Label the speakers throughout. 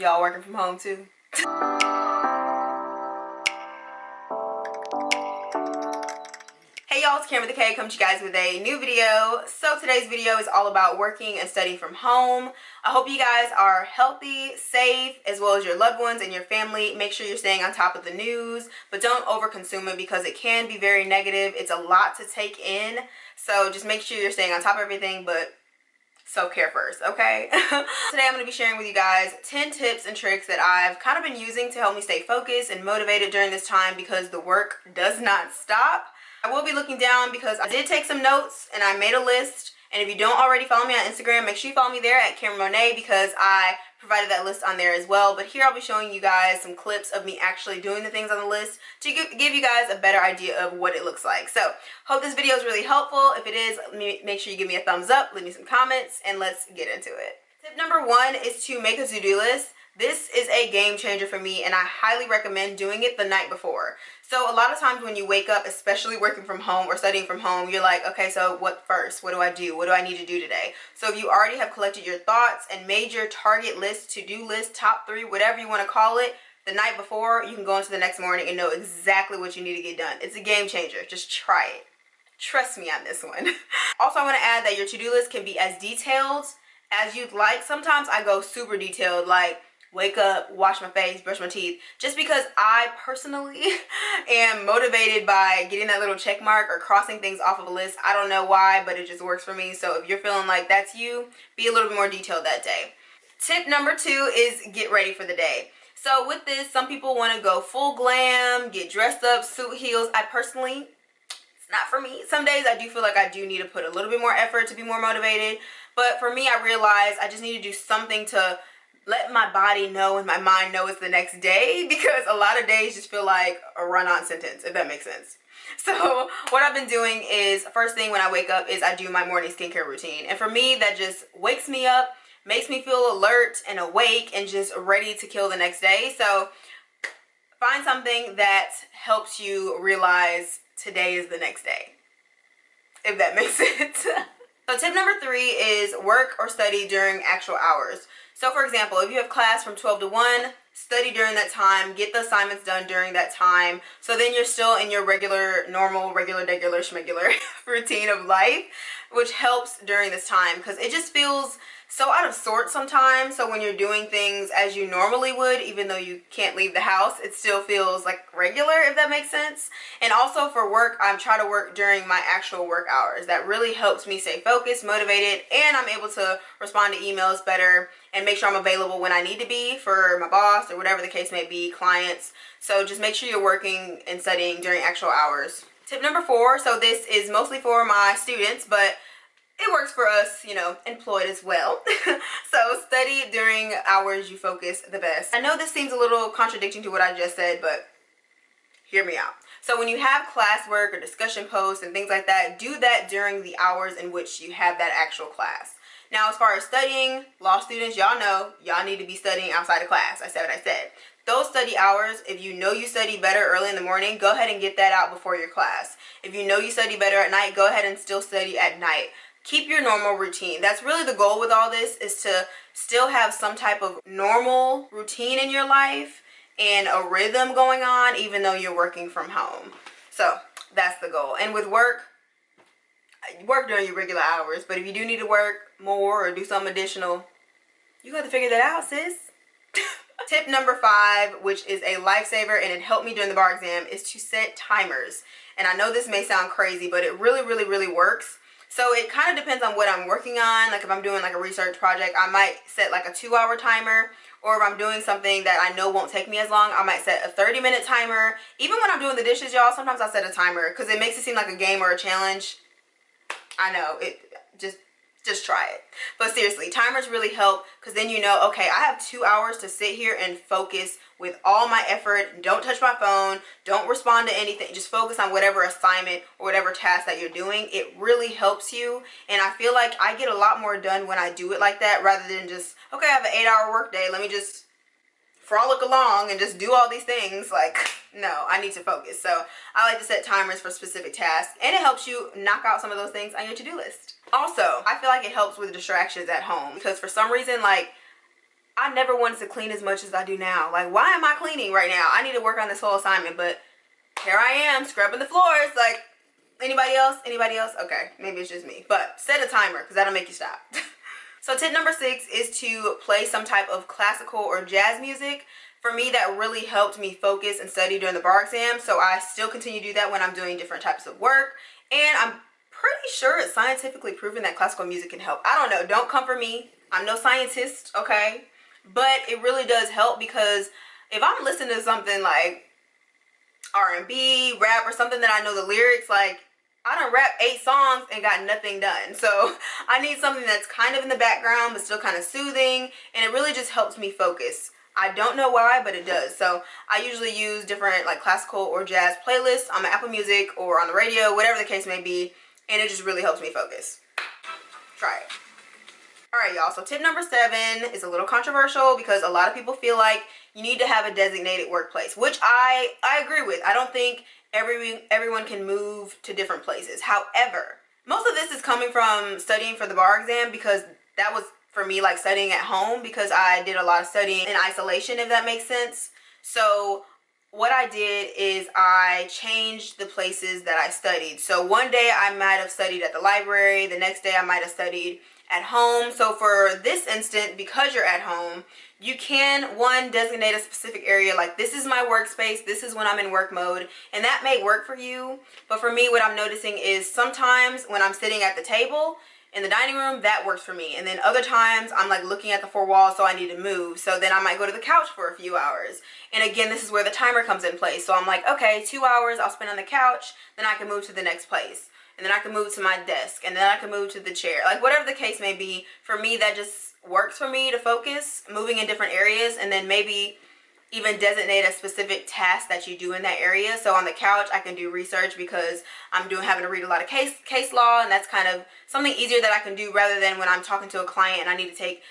Speaker 1: Y'all working from home too? Hey y'all, it's Kameron the K coming to you guys with a new video. So today's video is all about working and studying from home. I hope you guys are healthy, safe, as well as your loved ones and your family. Make sure you're staying on top of the news, but don't overconsume it because it can be very negative. It's a lot to take in. So just make sure you're staying on top of everything, but self-care first, okay? Today I'm going to be sharing with you guys 10 tips and tricks that I've kind of been using to help me stay focused and motivated during this time because the work does not stop. I will be looking down because I did take some notes and I made a list. And if you don't already follow me on Instagram, make sure you follow me there at Kameron Monet because I provided that list on there as well. But here I'll be showing you guys some clips of me actually doing the things on the list to give you guys a better idea of what it looks like. So hope this video is really helpful. If it is, make sure you give me a thumbs up, leave me some comments, and let's get into it. Tip number 1 is to make a to-do list. This is a game changer for me and I highly recommend doing it the night before. So a lot of times when you wake up, especially working from home or studying from home, you're like, okay, so what first? What do I do? What do I need to do today? So if you already have collected your thoughts and made your target list, to-do list, top 3, whatever you want to call it, the night before, you can go into the next morning and know exactly what you need to get done. It's a game changer. Just try it. Trust me on this one. Also, I want to add that your to-do list can be as detailed as you'd like. Sometimes I go super detailed, like wake up, wash my face, brush my teeth, just because I personally am motivated by getting that little check mark or crossing things off of a list. I don't know why, but it just works for me. So if you're feeling like that's you, be a little bit more detailed that day. Tip number 2 is get ready for the day. So with this, some people want to go full glam, get dressed up, suit, heels. I personally, it's not for me. Some days I do feel like I do need to put a little bit more effort to be more motivated. But for me, I realize I just need to do something to let my body know and my mind know it's the next day, because a lot of days just feel like a run-on sentence, if that makes sense. So what I've been doing is, first thing when I wake up is I do my morning skincare routine. And for me, that just wakes me up, makes me feel alert and awake and just ready to kill the next day. So find something that helps you realize today is the next day, if that makes sense. So tip number 3 is work or study during actual hours. So for example, if you have class from 12 to 1, study during that time, get the assignments done during that time. So then you're still in your regular schmegular routine of life, which helps during this time because it just feels so out of sorts sometimes. So when you're doing things as you normally would, even though you can't leave the house, it still feels like regular, if that makes sense. And also for work, I'm trying to work during my actual work hours. That really helps me stay focused, motivated, and I'm able to respond to emails better and make sure I'm available when I need to be for my boss or whatever the case may be, clients. So just make sure you're working and studying during actual hours. Tip number 4, so this is mostly for my students, but it works for us, you know, employed as well. So study during hours you focus the best. I know this seems a little contradicting to what I just said, but hear me out. So when you have classwork or discussion posts and things like that, do that during the hours in which you have that actual class. Now, as far as studying, law students, y'all know, y'all need to be studying outside of class. I said what I said. Those study hours, if you know you study better early in the morning, go ahead and get that out before your class. If you know you study better at night, go ahead and still study at night. Keep your normal routine. That's really the goal with all this, is to still have some type of normal routine in your life and a rhythm going on even though you're working from home. So that's the goal. And with work during your regular hours, but if you do need to work more or do something additional, you got to figure that out, sis. Tip number 5, which is a lifesaver and it helped me during the bar exam, is to set timers. And I know this may sound crazy, but it really works. So it kind of depends on what I'm working on. Like if I'm doing like a research project, I might set like a 2-hour timer. Or if I'm doing something that I know won't take me as long, I might set a 30-minute timer. Even when I'm doing the dishes, y'all, sometimes I set a timer because it makes it seem like a game or a challenge. I know, just try it. But seriously, timers really help because then you know, okay, I have 2 hours to sit here and focus with all my effort. Don't touch my phone. Don't respond to anything. Just focus on whatever assignment or whatever task that you're doing. It really helps you. And I feel like I get a lot more done when I do it like that rather than just, okay, I have an 8-hour work day. Let me just frolic along and just do all these things. Like, no, I need to focus. So I like to set timers for specific tasks, and it helps you knock out some of those things on your to-do list. Also, I feel like it helps with distractions at home because for some reason, like, I never wanted to clean as much as I do now. Like, why am I cleaning right now? I need to work on this whole assignment, but here I am scrubbing the floors. Like, anybody else? Anybody else? Okay, maybe it's just me. But set a timer, because that'll make you stop. So tip number 6 is to play some type of classical or jazz music. For me, that really helped me focus and study during the bar exam. So I still continue to do that when I'm doing different types of work. And I'm pretty sure it's scientifically proven that classical music can help. I don't know. Don't come for me. I'm no scientist, okay? But it really does help, because if I'm listening to something like R&B, rap, or something that I know the lyrics, like, I done rap 8 songs and got nothing done. So I need something that's kind of in the background but still kind of soothing, and it really just helps me focus. I don't know why, but it does. So I usually use different like classical or jazz playlists on my Apple Music or on the radio, whatever the case may be, and it just really helps me focus. Try it. Alright, y'all, so tip number 7 is a little controversial, because a lot of people feel like you need to have a designated workplace, which I agree with. I don't think everyone can move to different places. However, most of this is coming from studying for the bar exam, because that was, for me, like studying at home, because I did a lot of studying in isolation, if that makes sense. So what I did is I changed the places that I studied. So one day I might have studied at the library, the next day I might have studied at home. So for this instant, because you're at home, you can, one, designate a specific area, like this is my workspace, this is when I'm in work mode, and that may work for you. But for me, what I'm noticing is sometimes when I'm sitting at the table in the dining room, that works for me. And then other times I'm like looking at the 4 walls, so I need to move. So then I might go to the couch for a few hours. And again, this is where the timer comes in place. So I'm like, okay, 2 hours I'll spend on the couch, then I can move to the next place. And then I can move to my desk, and then I can move to the chair. Like, whatever the case may be, for me, that just works for me to focus, moving in different areas, and then maybe even designate a specific task that you do in that area. So on the couch, I can do research, because I'm having to read a lot of case law, and that's kind of something easier that I can do, rather than when I'm talking to a client and I need to take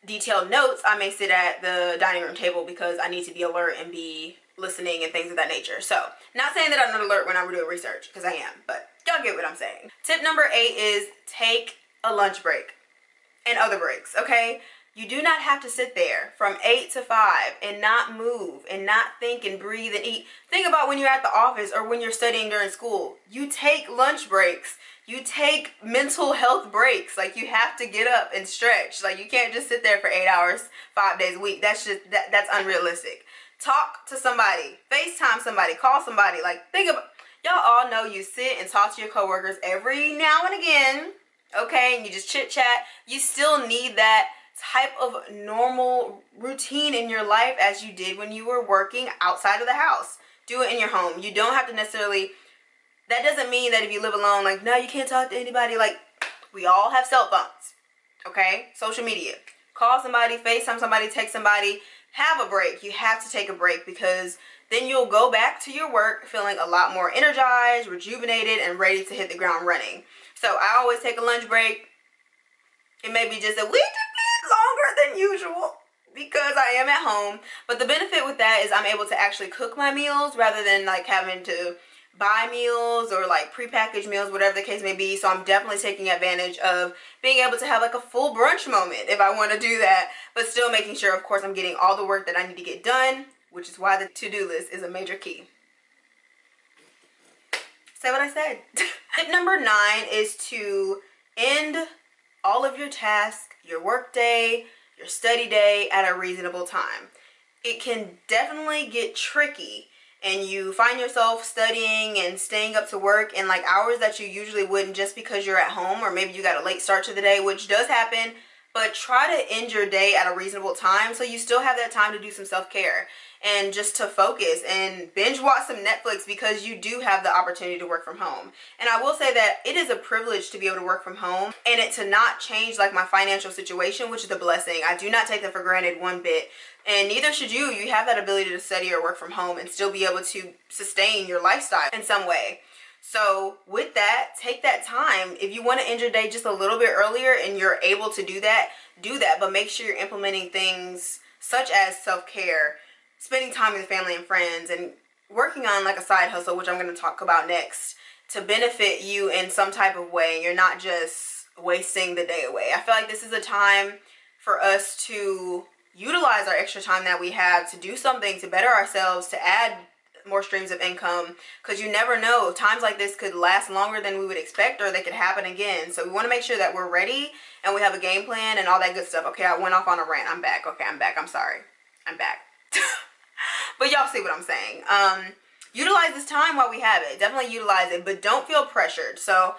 Speaker 1: detailed notes. I may sit at the dining room table because I need to be alert and be listening and things of that nature. So not saying that I'm not alert when I'm doing research, because I am, but y'all get what I'm saying. Tip number 8 is take a lunch break and other breaks, okay? You do not have to sit there from 8 to 5 and not move and not think and breathe and eat. Think about when you're at the office or when you're studying during school. You take lunch breaks. You take mental health breaks. Like, you have to get up and stretch. Like, you can't just sit there for 8 hours, 5 days a week. That's just, that's unrealistic. Talk to somebody. FaceTime somebody. Call somebody. Like, think about, y'all all know you sit and talk to your coworkers every now and again, okay? And you just chit chat. You still need that type of normal routine in your life as you did when you were working outside of the house. Do it in your home. You don't have to necessarily, that doesn't mean that if you live alone, like, no, you can't talk to anybody. Like, we all have cell phones, okay? Social media. Call somebody, FaceTime somebody, text somebody. Have a break. You have to take a break, because then you'll go back to your work feeling a lot more energized, rejuvenated, and ready to hit the ground running. So I always take a lunch break. It may be just a wee bit longer than usual, because I am at home. But the benefit with that is I'm able to actually cook my meals, rather than like having to buy meals or like prepackaged meals, whatever the case may be. So I'm definitely taking advantage of being able to have like a full brunch moment if I want to do that, but still making sure, of course, I'm getting all the work that I need to get done, which is why the to-do list is a major key. Say what I said. Tip number 9 is to end all of your tasks, your work day, your study day at a reasonable time. It can definitely get tricky, and you find yourself studying and staying up to work in like hours that you usually wouldn't, just because you're at home, or maybe you got a late start to the day, which does happen. But try to end your day at a reasonable time, so you still have that time to do some self-care and just to focus and binge watch some Netflix, because you do have the opportunity to work from home. And I will say that it is a privilege to be able to work from home, and it to not change like my financial situation, which is a blessing. I do not take that for granted one bit, and neither should you. You have that ability to study or work from home and still be able to sustain your lifestyle in some way. So with that, take that time. If you want to end your day just a little bit earlier and you're able to do that, but make sure you're implementing things such as self-care, spending time with family and friends, and working on like a side hustle, which I'm going to talk about next, to benefit you in some type of way. You're not just wasting the day away. I feel like this is a time for us to utilize our extra time that we have to do something to better ourselves, to add more streams of income, because you never know, times like this could last longer than we would expect, or they could happen again. So we want to make sure that we're ready and we have a game plan and all that good stuff. Okay, I went off on a rant. I'm back. Okay, I'm back. I'm sorry. I'm back. But y'all see what I'm saying. Utilize this time while we have it. Definitely utilize it, but don't feel pressured. So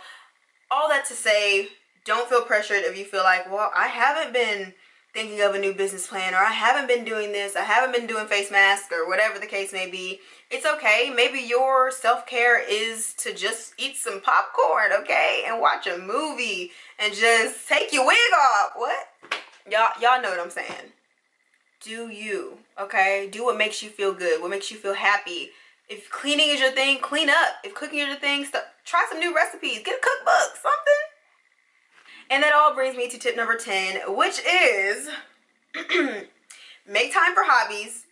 Speaker 1: all that to say, don't feel pressured if you feel like, well, I haven't been thinking of a new business plan, or I haven't been doing this, I haven't been doing face masks, or whatever the case may be. It's okay. Maybe your self-care is to just eat some popcorn, okay, and watch a movie and just take your wig off. What? Y'all know what I'm saying. Do you, okay? Do what makes you feel good, what makes you feel happy. If cleaning is your thing, clean up. If cooking is your thing, try some new recipes. Get a cookbook, something. And that all brings me to tip number 10, which is make time for hobbies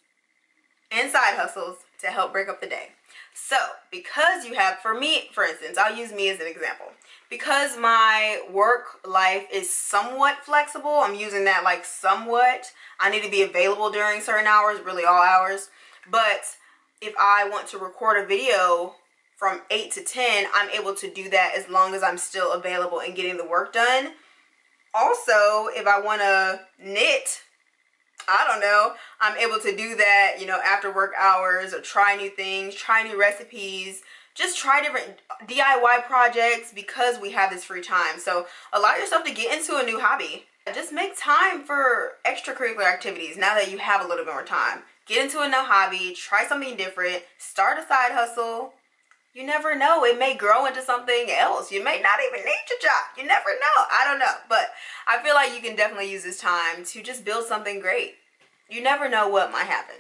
Speaker 1: and side hustles to help break up the day. So because you have, for me, for instance, I'll use me as an example. Because my work life is somewhat flexible, I'm using that like somewhat. I need to be available during certain hours, really all hours. But if I want to record a video from 8 to 10, I'm able to do that as long as I'm still available and getting the work done. Also, if I want to knit, I don't know, I'm able to do that, you know, after work hours, or try new things, try new recipes, just try different DIY projects because we have this free time. So allow yourself to get into a new hobby. Just make time for extracurricular activities now that you have a little bit more time. Get into a new hobby, try something different, start a side hustle. You never know, it may grow into something else. You may not even need your job. You never know. I don't know. But I feel like you can definitely use this time to just build something great. You never know what might happen.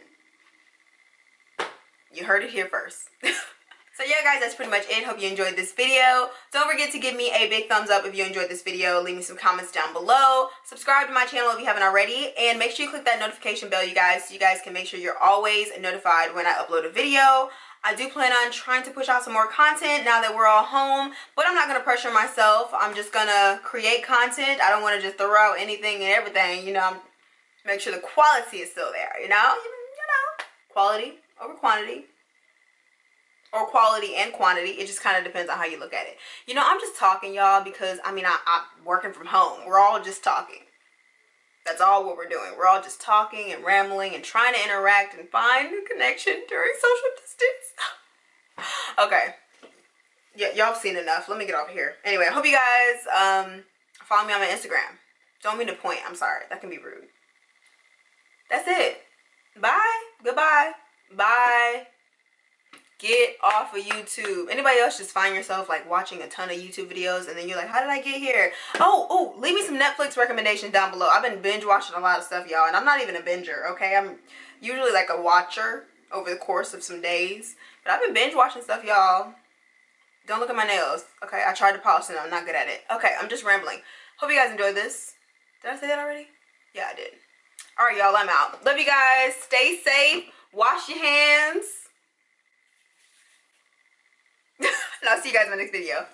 Speaker 1: You heard it here first. So yeah, guys, that's pretty much it. Hope you enjoyed this video. Don't forget to give me a big thumbs up if you enjoyed this video. Leave me some comments down below. Subscribe to my channel if you haven't already. And make sure you click that notification bell, you guys, so you guys can make sure you're always notified when I upload a video. I do plan on trying to push out some more content now that we're all home, but I'm not going to pressure myself. I'm just going to create content. I don't want to just throw out anything and everything, you know. Make sure the quality is still there, you know. Quality over quantity. Or quality and quantity. It just kind of depends on how you look at it. You know, I'm just talking, y'all, because, I mean, I'm working from home. We're all just talking. That's all what we're doing. We're all just talking and rambling and trying to interact and find a connection during social distance. Okay. Yeah, y'all have seen enough. Let me get over here. Anyway, I hope you guys follow me on my Instagram. Don't mean to point. I'm sorry. That can be rude. That's it. Bye. Goodbye. Bye. Get off of YouTube. Anybody else just find yourself like watching a ton of YouTube videos and then you're like, how did I get here? Oh, leave me some Netflix recommendations down below. I've been binge watching a lot of stuff, y'all, and I'm not even a binger, okay? I'm usually like a watcher over the course of some days, but I've been binge watching stuff, y'all. Don't look at my nails, okay? I tried to polish them. I'm not good at it. Okay, I'm just rambling. Hope you guys enjoyed this. Did I say that already? Yeah, I did. All right, y'all, I'm out. Love you guys. Stay safe. Wash your hands. And I'll see you guys in my next video.